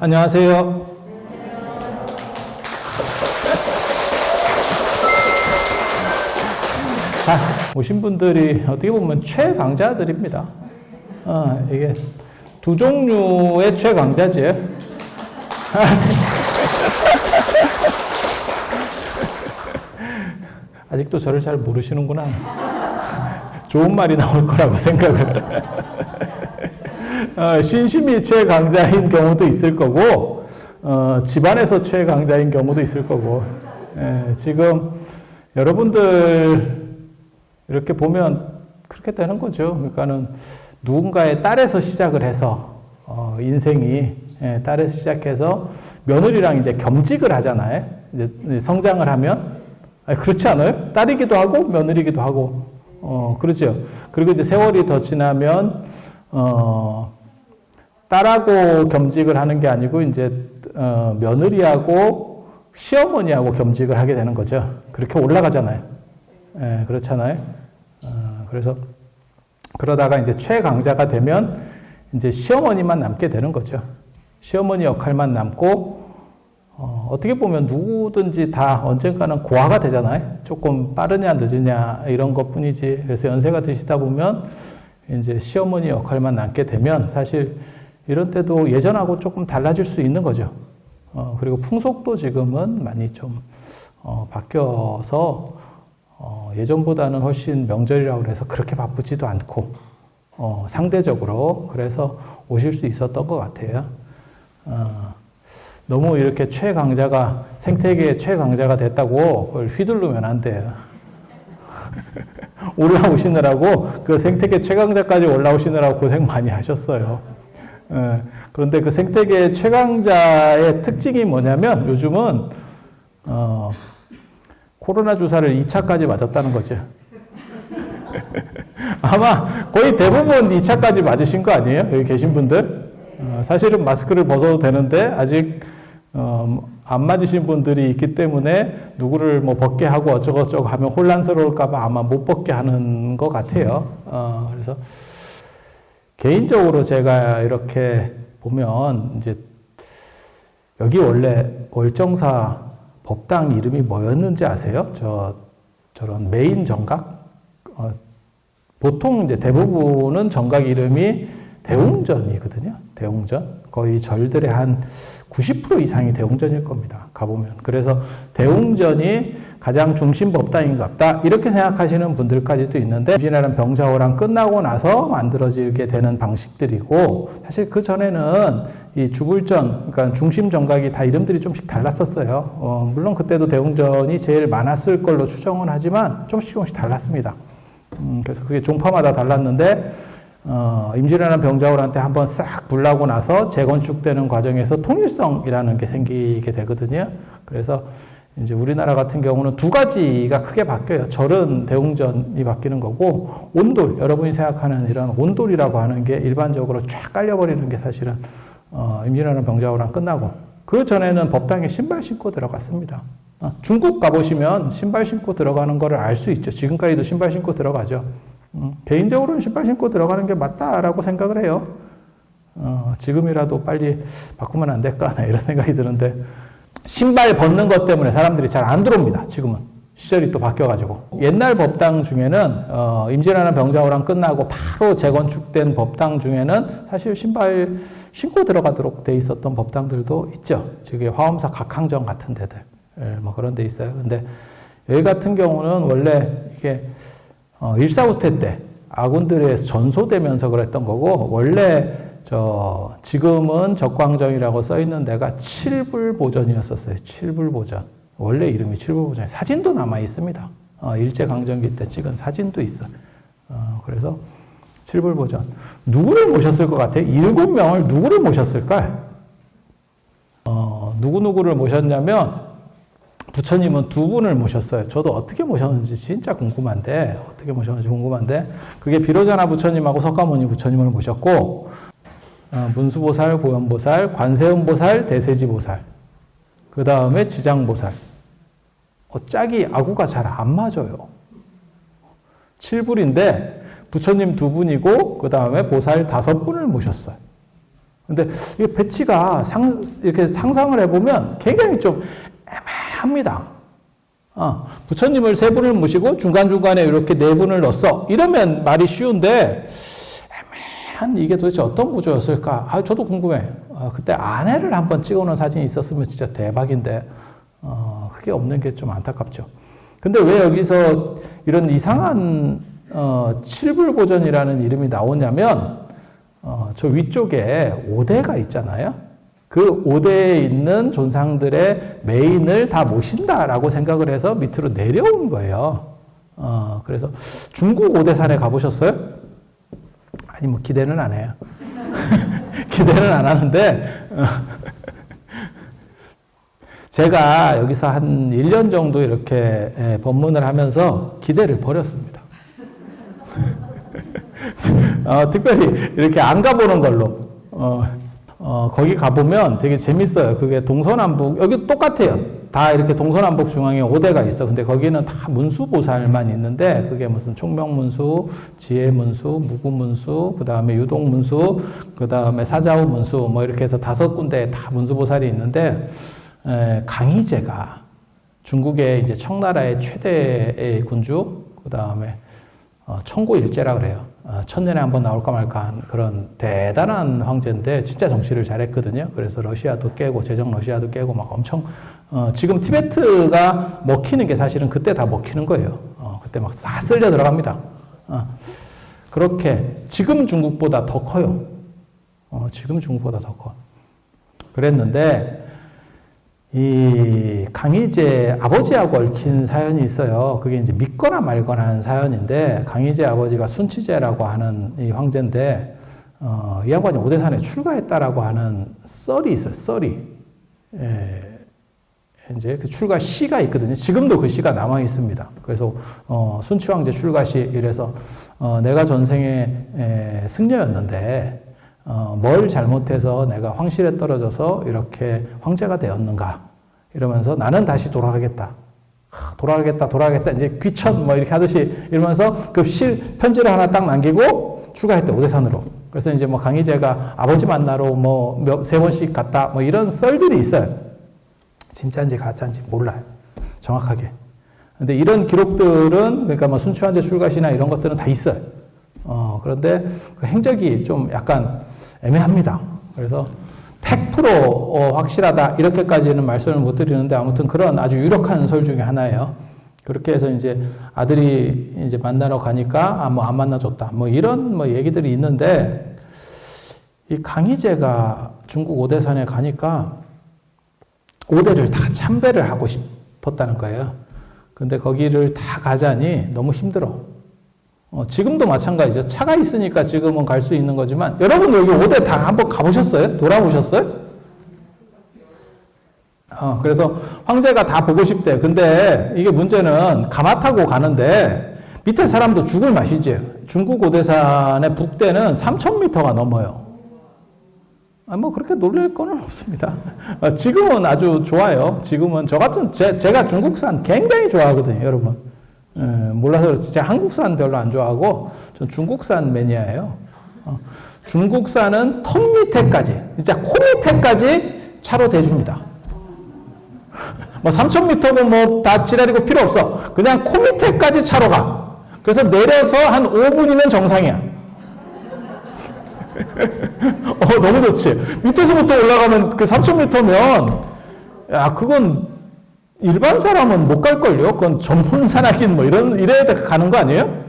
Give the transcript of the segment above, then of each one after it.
안녕하세요. 자, 오신 분들이 어떻게 보면 최강자들입니다. 이게 두 종류의 최강자지. 아직도 저를 잘 모르시는구나. 좋은 말이 나올 거라고 생각을. 신심이 최강자인 경우도 있을 거고, 집안에서 최강자인 경우도 있을 거고, 지금 여러분들 이렇게 보면 그렇게 되는 거죠. 그러니까는 누군가의 딸에서 시작을 해서, 인생이 딸에서 시작해서 며느리랑 이제 겸직을 하잖아요. 이제 성장을 하면. 그렇지 않아요? 딸이기도 하고 며느리기도 하고, 그렇죠. 그리고 이제 세월이 더 지나면, 딸하고 겸직을 하는 게 아니고, 이제, 며느리하고 시어머니하고 겸직을 하게 되는 거죠. 그렇게 올라가잖아요. 그렇잖아요. 그래서, 그러다가 이제 최강자가 되면, 이제 시어머니만 남게 되는 거죠. 시어머니 역할만 남고, 어떻게 보면 누구든지 다 언젠가는 고아가 되잖아요. 조금 빠르냐 늦으냐 이런 것 뿐이지. 그래서 연세가 드시다 보면 이제 시어머니 역할만 남게 되면 사실 이런 때도 예전하고 조금 달라질 수 있는 거죠. 그리고 풍속도 지금은 많이 좀 바뀌어서 예전보다는 훨씬 명절이라고 해서 그렇게 바쁘지도 않고 상대적으로 그래서 오실 수 있었던 것 같아요. 너무 이렇게 최강자가 생태계의 최강자가 됐다고 그걸 휘두르면 안 돼요. 올라오시느라고 그 생태계 최강자까지 올라오시느라고 고생 많이 하셨어요. 그런데 그 생태계 최강자의 특징이 뭐냐면 요즘은 코로나 주사를 2차까지 맞았다는 거죠. 아마 거의 대부분 2차까지 맞으신 거 아니에요? 여기 계신 분들? 사실은 마스크를 벗어도 되는데 아직 안 맞으신 분들이 있기 때문에 누구를 뭐 벗게 하고 어쩌고저쩌고 하면 혼란스러울까봐 아마 못 벗게 하는 것 같아요. 그래서 개인적으로 제가 이렇게 보면 이제 여기 원래 월정사 법당 이름이 뭐였는지 아세요? 저런 메인 정각? 보통 이제 대부분은 정각 이름이 대웅전이거든요. 대웅전. 거의 절들의 한 90% 이상이 대웅전일 겁니다. 가보면. 그래서 대웅전이 가장 중심 법당인갑다. 이렇게 생각하시는 분들까지도 있는데 임진왜란 병자호란 끝나고 나서 만들어지게 되는 방식들이고 사실 그 전에는 이 주불전, 그러니까 중심 정각이 다 이름들이 좀씩 달랐었어요. 물론 그때도 대웅전이 제일 많았을 걸로 추정은 하지만 조금씩 달랐습니다. 그래서 그게 종파마다 달랐는데 임진왜란 병자호란 때 한번 싹 불나고 나서 재건축되는 과정에서 통일성이라는 게 생기게 되거든요. 그래서 이제 우리나라 같은 경우는 두 가지가 크게 바뀌어요. 절은 대웅전이 바뀌는 거고 온돌, 여러분이 생각하는 이런 온돌이라고 하는 게 일반적으로 쫙 깔려버리는 게 사실은 임진왜란 병자호란 끝나고 그 전에는 법당에 신발 신고 들어갔습니다. 중국 가보시면 신발 신고 들어가는 거를 알 수 있죠. 지금까지도 신발 신고 들어가죠. 개인적으로는 신발 신고 들어가는 게 맞다라고 생각을 해요. 지금이라도 빨리 바꾸면 안 될까? 이런 생각이 드는데, 신발 벗는 것 때문에 사람들이 잘 안 들어옵니다. 지금은. 시절이 또 바뀌어가지고. 옛날 법당 중에는, 임진왜란 병자호란 끝나고 바로 재건축된 법당 중에는 사실 신발 신고 들어가도록 돼 있었던 법당들도 있죠. 저기 화엄사 각항전 같은 데들. 뭐 그런 데 있어요. 근데 여기 같은 경우는 원래 이게 일사후퇴 때 아군들에 의해서 전소되면서 그랬던 거고 원래 지금은 적광정이라고 써 있는 데가 칠불보전이었었어요. 칠불보전. 원래 이름이 칠불보전. 사진도 남아 있습니다. 일제강점기 때 찍은 사진도 있어. 그래서 칠불보전. 누구를 모셨을 것 같아요? 7명을 누구를 모셨을까요? 누구를 모셨냐면 부처님은 두 분을 모셨어요. 저도 어떻게 모셨는지 진짜 궁금한데, 그게 비로자나 부처님하고 석가모니 부처님을 모셨고, 문수보살, 보현보살, 관세음보살, 대세지보살, 그 다음에 지장보살. 짝이 아구가 잘 안 맞아요. 7불인데, 부처님 2분이고, 그 다음에 보살 5분을 모셨어요. 근데 이 배치가 이렇게 상상을 해보면 굉장히 좀 애매합니다. 부처님을 세 분을 모시고 중간중간에 이렇게 네 분을 넣었어. 이러면 말이 쉬운데, 애매한 이게 도대체 어떤 구조였을까? 저도 궁금해. 그때 아내를 한번 찍어놓은 사진이 있었으면 진짜 대박인데, 그게 없는 게 좀 안타깝죠. 근데 왜 여기서 이런 이상한, 칠불보전이라는 이름이 나오냐면, 저 위쪽에 5대가 있잖아요. 그 5대에 있는 존상들의 메인을 다 모신다라고 생각을 해서 밑으로 내려온 거예요. 그래서 중국 5대산에 가보셨어요? 아니, 뭐, 기대는 안 해요. 기대는 안 하는데, 제가 여기서 한 1년 정도 이렇게 법문을 하면서 기대를 버렸습니다. 특별히 이렇게 안 가보는 걸로. 거기 가보면 되게 재밌어요. 그게 동서남북, 여기 똑같아요. 다 이렇게 동서남북 중앙에 5대가 있어. 근데 거기는 다 문수보살만 있는데, 그게 무슨 총명문수, 지혜문수, 무구문수, 그 다음에 유동문수, 그 다음에 사자후문수, 뭐 이렇게 해서 5군데 다 문수보살이 있는데, 강희제가 중국의 이제 청나라의 최대의 군주, 그 다음에 청고일제라 그래요. 천년에 한 번 나올까 말까한 그런 대단한 황제인데 진짜 정치를 잘했거든요. 그래서 러시아도 깨고 제정 러시아도 깨고 막 엄청 지금 티베트가 먹히는 게 사실은 그때 다 먹히는 거예요. 그때 막 싹 쓸려 들어갑니다. 그렇게 지금 중국보다 더 커요. 지금 중국보다 더 커. 그랬는데 이 강희제 아버지하고 얽힌 사연이 있어요. 그게 이제 믿거나 말거나 하는 사연인데, 강희제 아버지가 순치제라고 하는 이 황제인데, 이 양반이 오대산에 출가했다라고 하는 썰이 있어요. 썰이. 이제 그 출가 시가 있거든요. 지금도 그 시가 남아 있습니다. 그래서 순치 황제 출가시 이래서 내가 전생에 승려였는데 뭘 잘못해서 내가 황실에 떨어져서 이렇게 황제가 되었는가 이러면서 나는 다시 돌아가겠다. 돌아가겠다. 이제 귀천 뭐 이렇게 하듯이 이러면서 그 편지를 하나 딱 남기고 출가했대, 오대산으로. 그래서 이제 뭐 강희제가 아버지 만나러 뭐 3번씩 갔다 뭐 이런 썰들이 있어요. 진짜인지 가짜인지 몰라요. 정확하게. 근데 이런 기록들은 그러니까 뭐 순추환제 출가시나 이런 것들은 다 있어요. 그런데 그 행적이 좀 약간 애매합니다. 그래서 100% 확실하다 이렇게까지는 말씀을 못 드리는데 아무튼 그런 아주 유력한 설 중에 하나예요. 그렇게 해서 이제 아들이 이제 만나러 가니까 뭐 안 만나줬다 뭐 이런 뭐 얘기들이 있는데, 이 강희제가 중국 오대산에 가니까 5대를 다 참배를 하고 싶었다는 거예요. 근데 거기를 다 가자니 너무 힘들어. 지금도 마찬가지죠. 차가 있으니까 지금은 갈 수 있는 거지만, 여러분 여기 5대 다 한번 가보셨어요? 돌아보셨어요? 그래서 황제가 다 보고 싶대. 근데 이게 문제는 가마 타고 가는데 밑에 사람도 죽을 맛이지. 중국 오대산의 북대는 3,000m가 넘어요. 뭐 그렇게 놀랄 거는 없습니다. 지금은 아주 좋아요. 지금은 저 같은 제가 중국산 굉장히 좋아하거든요, 여러분. 몰라서 그렇지. 제가 한국산 별로 안 좋아하고 전 중국산 매니아예요. 중국산은 턱 밑에까지, 진짜 코 밑에까지 차로 대줍니다. 뭐 3,000m는 뭐 다 지랄이고 필요 없어. 그냥 코 밑에까지 차로 가. 그래서 내려서 한 5분이면 정상이야. 너무 좋지. 밑에서부터 올라가면 그 3,000m면, 야, 그건 일반 사람은 못 갈걸요? 그건 전문산악인 뭐 이래야 가는 거 아니에요?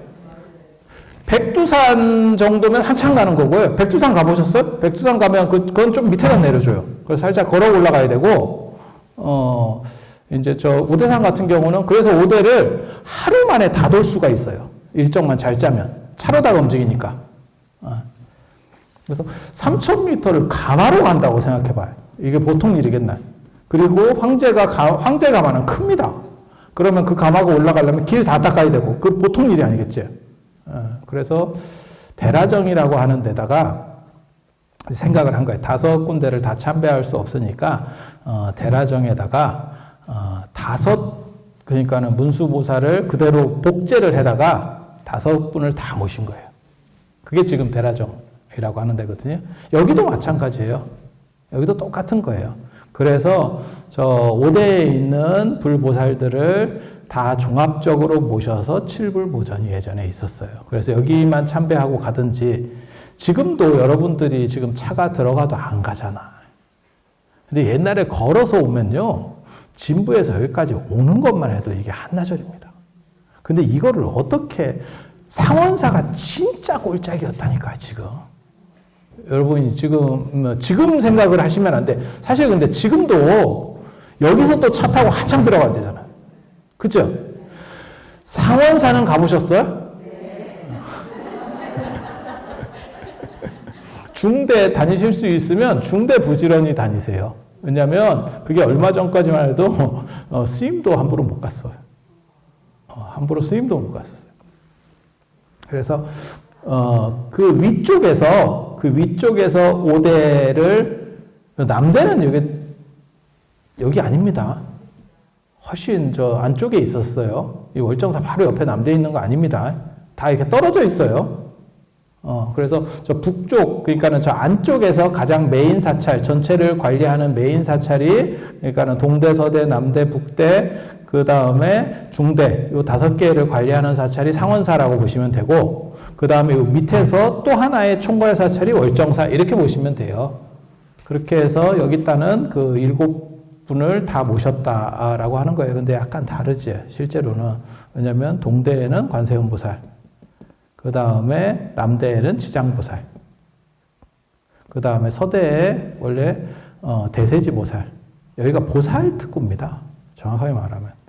백두산 정도면 한참 가는 거고요. 백두산 가보셨어요? 백두산 가면 그건 좀 밑에다 내려줘요. 그래서 살짝 걸어 올라가야 되고, 이제 저 오대산 같은 경우는 그래서 오대를 하루 만에 다 돌 수가 있어요. 일정만 잘 짜면. 차로다가 움직이니까. 그래서 3,000m를 가마로 간다고 생각해봐요. 이게 보통 일이겠나. 그리고 황제 가마는 큽니다. 그러면 그 가마가 올라가려면 길 다 닦아야 되고, 그 보통 일이 아니겠지. 그래서 대라정이라고 하는 데다가 생각을 한 거예요. 5군데를 다 참배할 수 없으니까 대라정에다가 5, 그러니까는 문수보살을 그대로 복제를 해다가 5분을 다 모신 거예요. 그게 지금 대라정 보살이라고 하는 데거든요. 여기도 마찬가지예요. 여기도 똑같은 거예요. 그래서 저 5대에 있는 불보살들을 다 종합적으로 모셔서 칠불보전이 예전에 있었어요. 그래서 여기만 참배하고 가든지 지금도 여러분들이 지금 차가 들어가도 안 가잖아. 근데 옛날에 걸어서 오면요. 진부에서 여기까지 오는 것만 해도 이게 한나절입니다. 근데 이거를 어떻게 상원사가 진짜 꼴짝이었다니까 지금. 여러분이 지금 생각을 하시면 안 돼. 사실 근데 지금도 여기서 또 차 타고 한참 들어가야 되잖아요. 그죠? 상원사는 가보셨어요? 중대 다니실 수 있으면 중대 부지런히 다니세요. 왜냐하면 그게 얼마 전까지만 해도 스님도 함부로 못 갔어요. 함부로 스님도 못 갔었어요. 그래서 그 위쪽에서 5대를 남대는 여기 아닙니다. 훨씬 저 안쪽에 있었어요. 이 월정사 바로 옆에 남대에 있는 거 아닙니다. 다 이렇게 떨어져 있어요. 그래서 저 북쪽, 그러니까는 저 안쪽에서 가장 메인 사찰, 전체를 관리하는 메인 사찰이, 그러니까는 동대, 서대, 남대, 북대, 그 다음에 중대, 요 5개를 관리하는 사찰이 상원사라고 보시면 되고, 그 다음에 요 밑에서 또 하나의 총괄 사찰이 월정사, 이렇게 보시면 돼요. 그렇게 해서 여기 있다는 그 7분을 다 모셨다라고 하는 거예요. 근데 약간 다르지, 실제로는. 왜냐면 동대에는 관세음보살, 그 다음에 남대에는 지장보살, 그 다음에 서대에 원래 대세지보살, 여기가 보살 특구입니다. 정확하게 말하면.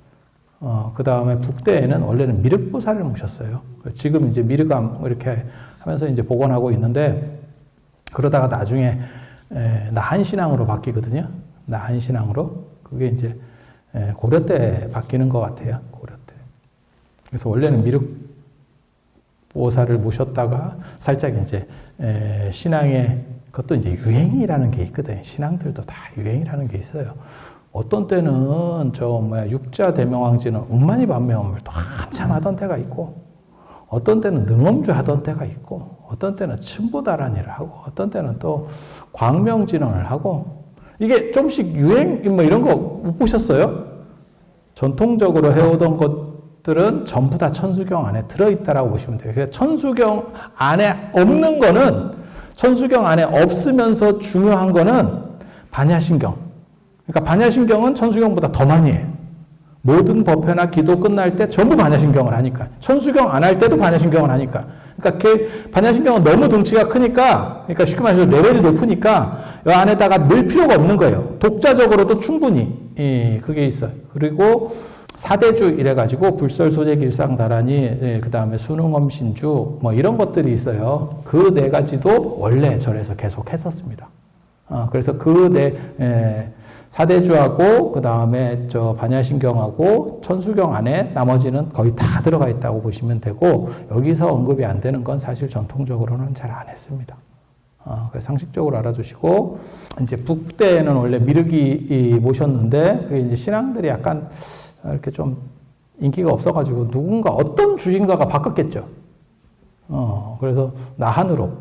그 다음에 북대에는 원래는 미륵보살을 모셨어요. 지금 이제 미륵암 이렇게 하면서 이제 복원하고 있는데, 그러다가 나중에 나한신앙으로 바뀌거든요. 나한신앙으로. 그게 이제 고려 때 바뀌는 것 같아요. 고려 때. 그래서 원래는 미륵 보살을 모셨다가 살짝 이제 신앙의 그것도 이제 유행이라는 게 있거든. 신앙들도 다 유행이라는 게 있어요. 어떤 때는 육자 대명왕지는 운만이 반명을 또 한참 하던 때가 있고, 어떤 때는 능엄주 하던 때가 있고, 어떤 때는 춘부다란이를 하고, 어떤 때는 또 광명진언을 하고, 이게 좀씩 유행 이런 거 못 보셨어요? 전통적으로 해오던 것들은 전부 다 천수경 안에 들어있다라고 보시면 돼요. 그러니까 천수경 안에 없는 거는, 천수경 안에 없으면서 중요한 거는 반야신경. 그러니까 반야신경은 천수경보다 더 많이 해요. 모든 법회나 기도 끝날 때 전부 반야신경을 하니까. 천수경 안 할 때도 반야신경을 하니까. 그러니까 반야신경은 너무 등치가 크니까, 그러니까 쉽게 말해서 레벨이 높으니까 이 안에다가 넣을 필요가 없는 거예요. 독자적으로도 충분히 그게 있어요. 그리고 사대주 이래가지고 불설소재길상다란이, 그 다음에 수능엄신주 이런 것들이 있어요. 그 4가지도 원래 절에서 계속 했었습니다. 그래서 그 사대주하고 그 다음에 저 반야신경하고 천수경 안에 나머지는 거의 다 들어가 있다고 보시면 되고, 여기서 언급이 안 되는 건 사실 전통적으로는 잘 안 했습니다. 그래서 상식적으로 알아두시고, 이제 북대에는 원래 미륵이 모셨는데, 그 이제 신앙들이 약간 이렇게 좀 인기가 없어가지고 누군가 어떤 주인가가 바꿨겠죠. 그래서 나한으로,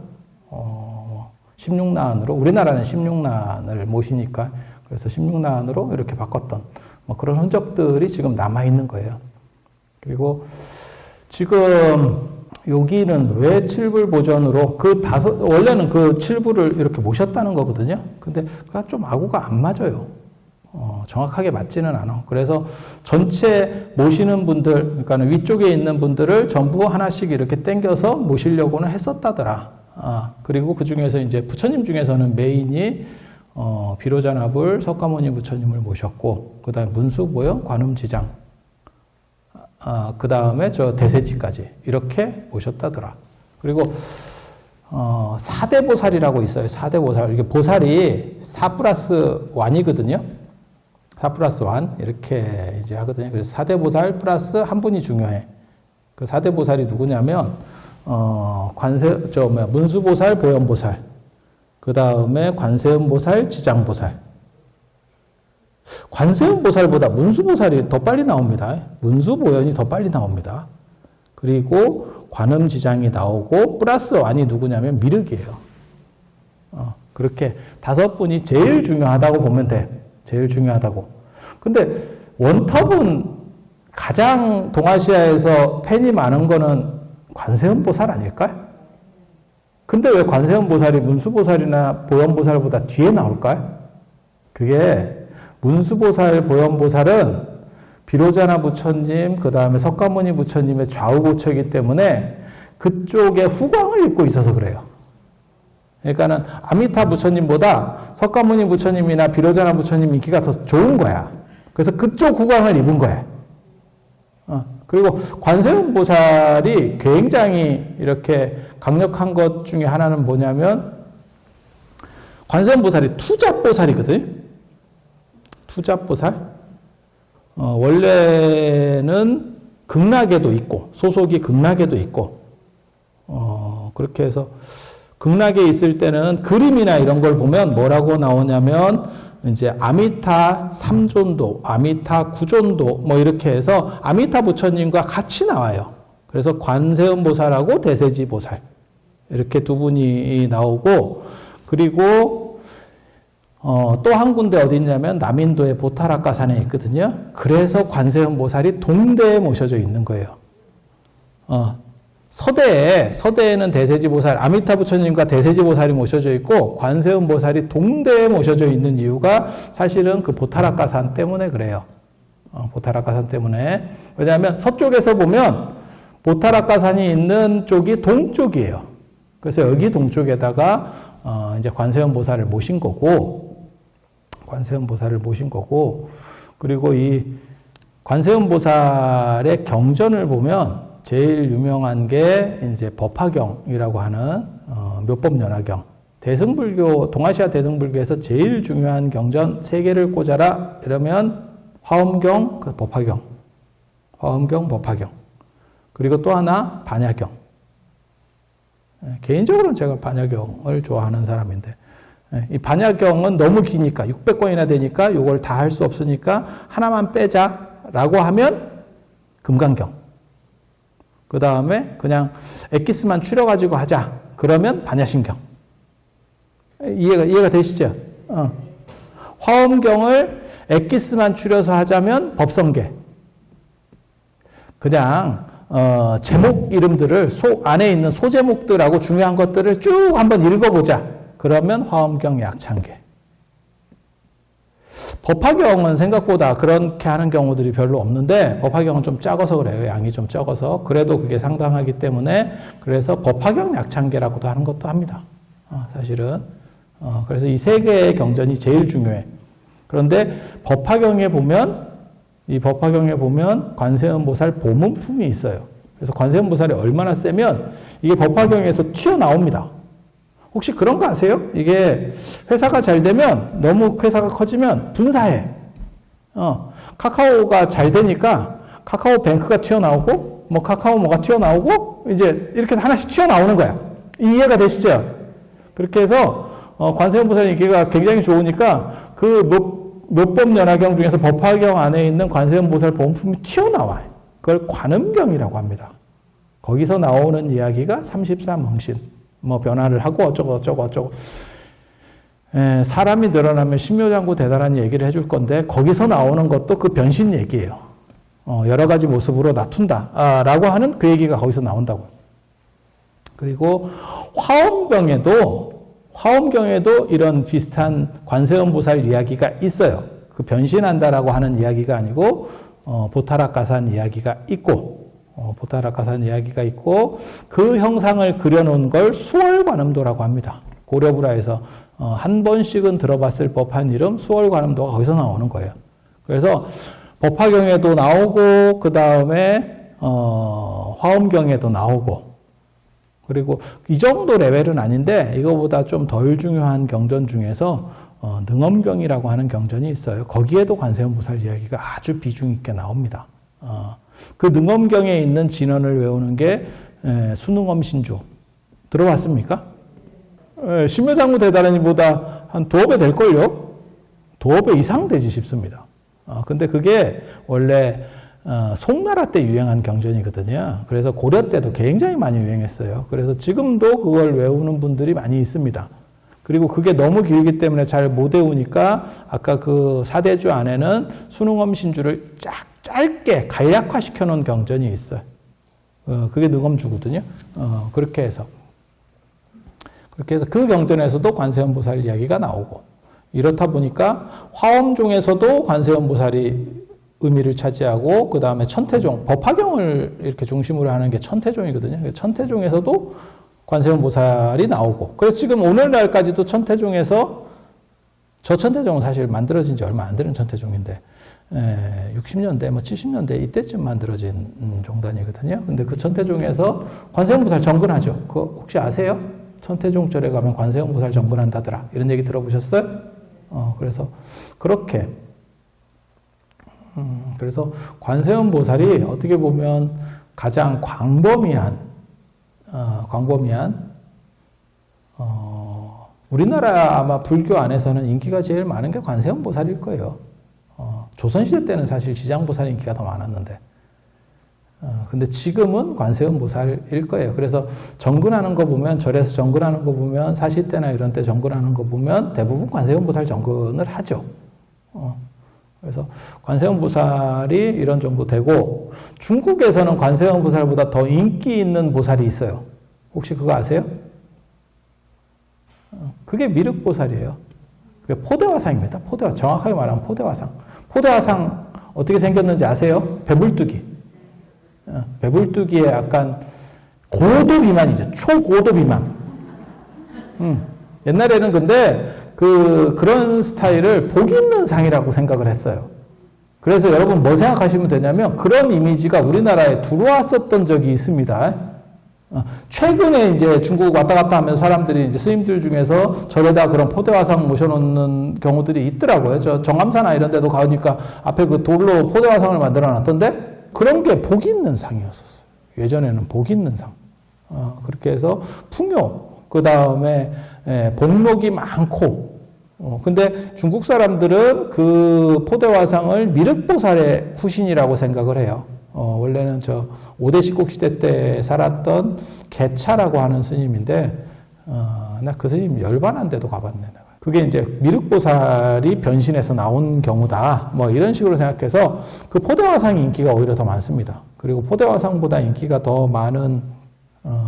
16나안으로, 우리나라는 16나안을 모시니까, 그래서 16나안으로 이렇게 바꿨던 그런 흔적들이 지금 남아있는 거예요. 그리고 지금 여기는 왜 칠불보전으로 원래는 그 칠불을 이렇게 모셨다는 거거든요. 근데 그가 좀 아구가 안 맞아요. 정확하게 맞지는 않아. 그래서 전체 모시는 분들, 그러니까 위쪽에 있는 분들을 전부 하나씩 이렇게 땡겨서 모시려고는 했었다더라. 그리고 그 중에서 이제 부처님 중에서는 메인이 비로자나불 석가모니 부처님을 모셨고, 그 다음에 문수보영, 관음지장, 그 다음에 저 대세지까지 이렇게 모셨다더라. 그리고 4대보살이라고 있어요. 4대보살. 이게 보살이 4+1이거든요. 4+1 이렇게 이제 하거든요. 그래서 4대보살 플러스 한 분이 중요해. 그 4대보살이 누구냐면 문수보살, 보현보살, 그 다음에 관세음보살, 지장보살. 관세음보살보다 문수보살이 더 빨리 나옵니다. 문수보현이 더 빨리 나옵니다. 그리고 관음지장이 나오고 플러스 완이 누구냐면 미륵이에요. 그렇게 5분이 제일 중요하다고 보면 돼. 제일 중요하다고. 근데 원톱은 가장 동아시아에서 팬이 많은 거는 관세음보살 아닐까? 근데 왜 관세음보살이 문수보살이나 보현보살보다 뒤에 나올까요? 그게 문수보살, 보현보살은 비로자나 부처님, 그 다음에 석가모니 부처님의 좌우고처이기 때문에 그쪽에 후광을 입고 있어서 그래요. 그러니까는 아미타 부처님보다 석가모니 부처님이나 비로자나 부처님 인기가 더 좋은 거야. 그래서 그쪽 후광을 입은 거야. 그리고 관세음보살이 굉장히 이렇게 강력한 것 중에 하나는 뭐냐면 관세음보살이 투잡보살이거든. 투잡보살. 원래는 극락에도 있고 소속이 극락에도 있고 그렇게 해서 극락에 있을 때는 그림이나 이런 걸 보면 뭐라고 나오냐면 이제 아미타 3존도, 아미타 9존도 뭐 이렇게 해서 아미타 부처님과 같이 나와요. 그래서 관세음보살하고 대세지보살 이렇게 두 분이 나오고 그리고 또 한 군데 어디 있냐면 남인도의 보타라카산에 있거든요. 그래서 관세음보살이 동대에 모셔져 있는 거예요. 서대에는 대세지보살, 아미타 부처님과 대세지보살이 모셔져 있고 관세음보살이 동대에 모셔져 있는 이유가 사실은 그 보타라카산 때문에 그래요. 보타라카산 때문에. 왜냐하면 서쪽에서 보면 보타라카산이 있는 쪽이 동쪽이에요. 그래서 여기 동쪽에다가 이제 관세음보살을 모신 거고, 그리고 이 관세음보살의 경전을 보면 제일 유명한 게 이제 법화경이라고 하는 묘법연화경. 대승불교, 동아시아 대승불교에서 제일 중요한 경전 3개를 꽂아라 이러면 화엄경, 법화경. 화엄경, 법화경. 그리고 또 하나 반야경. 개인적으로는 제가 반야경을 좋아하는 사람인데 이 반야경은 너무 기니까 600권이나 되니까 이걸 다 할 수 없으니까 하나만 빼자라고 하면 금강경. 그 다음에 그냥 엑기스만 추려가지고 하자. 그러면 반야심경. 이해가 되시죠? 화엄경을 엑기스만 추려서 하자면 법성계. 그냥 제목 이름들을 안에 있는 소제목들하고 중요한 것들을 쭉 한번 읽어보자. 그러면 화엄경 약창계. 법화경은 생각보다 그렇게 하는 경우들이 별로 없는데 법화경은 좀 작아서 그래요. 양이 좀 적어서. 그래도 그게 상당하기 때문에 그래서 법화경 약창계라고도 하는 것도 합니다. 사실은. 그래서 이 3개의 경전이 제일 중요해. 그런데 법화경에 보면 관세음보살 보문품이 있어요. 그래서 관세음보살이 얼마나 세면 이게 법화경에서 튀어나옵니다. 혹시 그런 거 아세요? 이게 회사가 잘 되면 너무 회사가 커지면 분사해. 카카오가 잘 되니까 카카오뱅크가 튀어나오고 뭐 카카오 뭐가 튀어나오고 이제 이렇게 하나씩 튀어나오는 거야. 이해가 되시죠? 그렇게 해서 관세음보살 인기가 굉장히 좋으니까 그 묘법연화경 중에서 법화경 안에 있는 관세음보살 본품이 튀어나와요. 그걸 관음경이라고 합니다. 거기서 나오는 이야기가 33흥신. 뭐 변화를 하고 어쩌고. 사람이 늘어나면 신묘장구 대단한 얘기를 해줄 건데 거기서 나오는 것도 그 변신 얘기예요. 여러 가지 모습으로 나툰다. 라고 하는 그 얘기가 거기서 나온다고. 그리고 화엄경에도 이런 비슷한 관세음보살 이야기가 있어요. 그 변신한다라고 하는 이야기가 아니고 보타라카산 이야기가 있고 그 형상을 그려놓은 걸 수월관음도라고 합니다. 고려불화에서 한 번씩은 들어봤을 법한 이름 수월관음도가 거기서 나오는 거예요. 그래서 법화경에도 나오고 그 다음에 화엄경에도 나오고 그리고 이 정도 레벨은 아닌데 이거보다 좀 덜 중요한 경전 중에서 능엄경이라고 하는 경전이 있어요. 거기에도 관세음보살 이야기가 아주 비중 있게 나옵니다. 그 능엄경에 있는 진언을 외우는 게 수능엄신주. 들어봤습니까? 신묘장구 대단하니보다 한 2배 될걸요? 2배 이상 되지 싶습니다. 근데 그게 원래 송나라 때 유행한 경전이거든요. 그래서 고려 때도 굉장히 많이 유행했어요. 그래서 지금도 그걸 외우는 분들이 많이 있습니다. 그리고 그게 너무 길기 때문에 잘 못 외우니까 아까 그 사대주 안에는 순응엄신주를 짧게 간략화시켜 놓은 경전이 있어요. 그게 능엄주거든요. 그렇게 해서 그 경전에서도 관세음보살 이야기가 나오고, 이렇다 보니까 화엄종에서도 관세음보살이 의미를 차지하고, 그 다음에 천태종, 법화경을 이렇게 중심으로 하는 게 천태종이거든요. 천태종에서도 관세음보살이 나오고, 그래서 지금 오늘날까지도 천태종에서, 저 천태종은 사실 만들어진 지 얼마 안 되는 천태종인데 60년대, 70년대 이때쯤 만들어진 종단이거든요. 근데 그 천태종에서 관세음보살 정근하죠. 그거 혹시 아세요? 천태종절에 가면 관세음보살 정근한다더라. 이런 얘기 들어보셨어요? 그래서 그렇게 그래서 관세음보살이 어떻게 보면 가장 광범위한 우리나라 아마 불교 안에서는 인기가 제일 많은 게 관세음보살일 거예요. 조선시대 때는 사실 지장보살 인기가 더 많았는데, 근데 지금은 관세음보살일 거예요. 그래서 정근하는 거 보면, 절에서 정근하는 거 보면, 사시 때나 이런 때 정근하는 거 보면 대부분 관세음보살 정근을 하죠. 그래서 관세음보살이 이런 정도 되고, 중국에서는 관세음보살보다 더 인기 있는 보살이 있어요. 혹시 그거 아세요? 그게 미륵보살이에요. 그게 포대화상입니다. 포대화, 정확하게 말하면 포대화상. 포대화상 어떻게 생겼는지 아세요? 배불뚝이. 배불뚝이의 약간 고도 비만이죠. 초고도 비만. 옛날에는 근데 그런 스타일을 복 있는 상이라고 생각을 했어요. 그래서 여러분 뭐 생각하시면 되냐면, 그런 이미지가 우리나라에 들어왔었던 적이 있습니다. 최근에 이제 중국 왔다 갔다 하면서 사람들이 이제 스님들 중에서 절에다 그런 포대화상 모셔놓는 경우들이 있더라고요. 저 정암사나 이런 데도 가니까 앞에 그 돌로 포대화상을 만들어 놨던데, 그런 게 복 있는 상이었었어요. 예전에는 복 있는 상. 그렇게 해서 풍요, 그 다음에 복록이 많고, 근데 중국 사람들은 그 포대화상을 미륵보살의 후신이라고 생각을 해요. 원래는 저 5대 식국시대 때 살았던 개차라고 하는 스님인데, 나 그 스님 열반한 데도 가봤네. 그게 이제 미륵보살이 변신해서 나온 경우다. 뭐 이런 식으로 생각해서 그 포대화상이 인기가 오히려 더 많습니다. 그리고 포대화상보다 인기가 더 많은,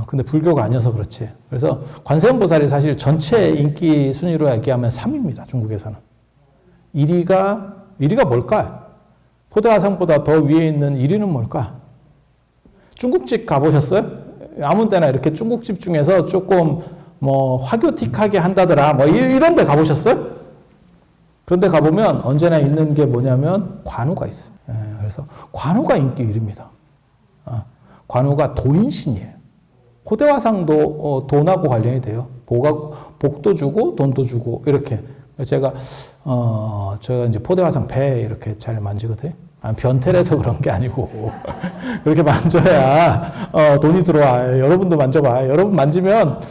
근데 불교가 아니어서 그렇지. 그래서 관세음보살이 사실 전체 인기 순위로 얘기하면 3위입니다. 중국에서는. 1위가 뭘까요? 포대화상보다 더 위에 있는 1위는 뭘까? 중국집 가보셨어요? 아무 때나 이렇게 중국집 중에서 조금 뭐 화교틱하게 한다더라, 뭐 이런 데 가보셨어요? 그런데 가보면 언제나 있는 게 뭐냐면 관우가 있어요. 그래서 관우가 인기 1위입니다. 관우가 도인신이에요. 포대화상도 돈하고 관련이 돼요. 복도 주고 돈도 주고 이렇게. 제가 이제 포대화상 배 이렇게 잘 만지거든요. 변태라서 그런 게 아니고 그렇게 만져야 돈이 들어와. 여러분도 만져봐. 여러분 만지면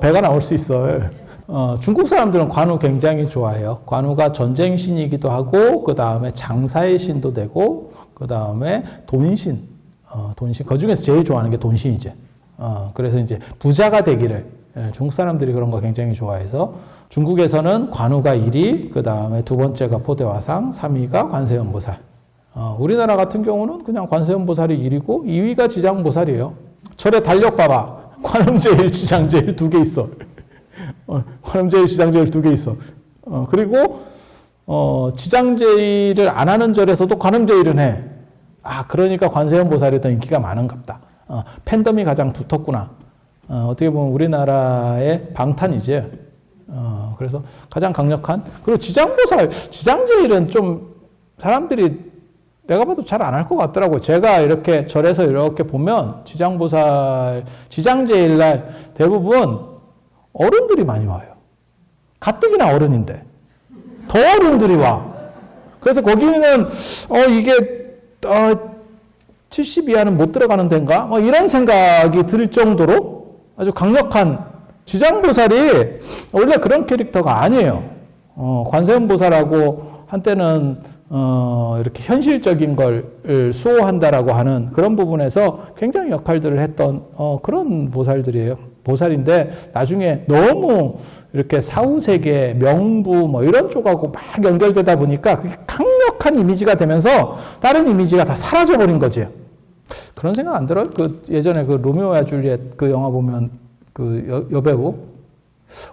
배가 나올 수 있어요. 중국 사람들은 관우 굉장히 좋아해요. 관우가 전쟁신이기도 하고, 그 다음에 장사의 신도 되고, 그 다음에 돈신. 그 중에서 제일 좋아하는 게 돈신이지. 그래서 이제 부자가 되기를, 중국 사람들이 그런 거 굉장히 좋아해서 중국에서는 관우가 1위, 그 다음에 두 번째가 포대화상, 3위가 관세음보살. 우리나라 같은 경우는 그냥 관세음보살이 1위고 2위가 지장보살이에요. 절에 달력 봐봐. 관음제일, 지장제일 2개 있어. 관음제일, 지장제일 2개 있어. 그리고 지장제일을 안 하는 절에서도 관음제일은 해. 그러니까 관세음보살이 더 인기가 많은갑다. 팬덤이 가장 두텁구나. 어떻게 보면 우리나라의 방탄이지. 그래서 가장 강력한. 그리고 지장보살, 지장제일은 좀 사람들이 내가 봐도 잘 안 할 것 같더라고요. 제가 이렇게 절에서 이렇게 보면 지장보살, 지장제일날 대부분 어른들이 많이 와요. 가뜩이나 어른인데 더 어른들이 와. 그래서 거기는 이게 70 이하는 못 들어가는 데인가? 뭐 이런 생각이 들 정도로 아주 강력한. 지장보살이 원래 그런 캐릭터가 아니에요. 관세음보살하고 한때는 이렇게 현실적인 걸 수호한다라고 하는 그런 부분에서 굉장히 역할들을 했던 그런 보살들이에요. 보살인데 나중에 너무 이렇게 사후세계, 명부 뭐 이런 쪽하고 막 연결되다 보니까 그게 강력한 이미지가 되면서 다른 이미지가 다 사라져버린 거지. 그런 생각 안 들어요? 그 예전에 그 로미오와 줄리엣 그 영화 보면 그 여배우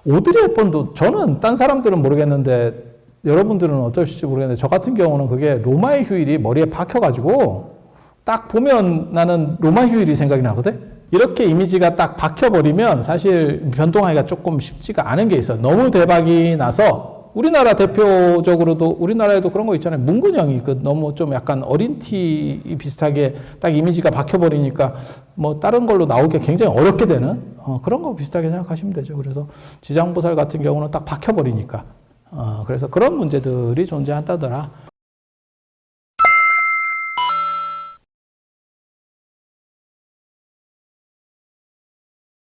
오드리 헵번도 저는 딴 사람들은 모르겠는데 여러분들은 어떠실지 모르겠는데 저 같은 경우는 그게 로마의 휴일이 머리에 박혀가지고 딱 보면 나는 로마 휴일이 생각이 나거든. 이렇게 이미지가 딱 박혀버리면 사실 변동하기가 조금 쉽지가 않은 게 있어요. 너무 대박이 나서 우리나라 대표적으로도 우리나라에도 그런 거 있잖아요. 문근영이 그 너무 좀 약간 어린 티 비슷하게 딱 이미지가 박혀버리니까 뭐 다른 걸로 나오기 굉장히 어렵게 되는 그런 거 비슷하게 생각하시면 되죠. 그래서 지장보살 같은 경우는 딱 박혀버리니까 그래서 그런 문제들이 존재한다더라.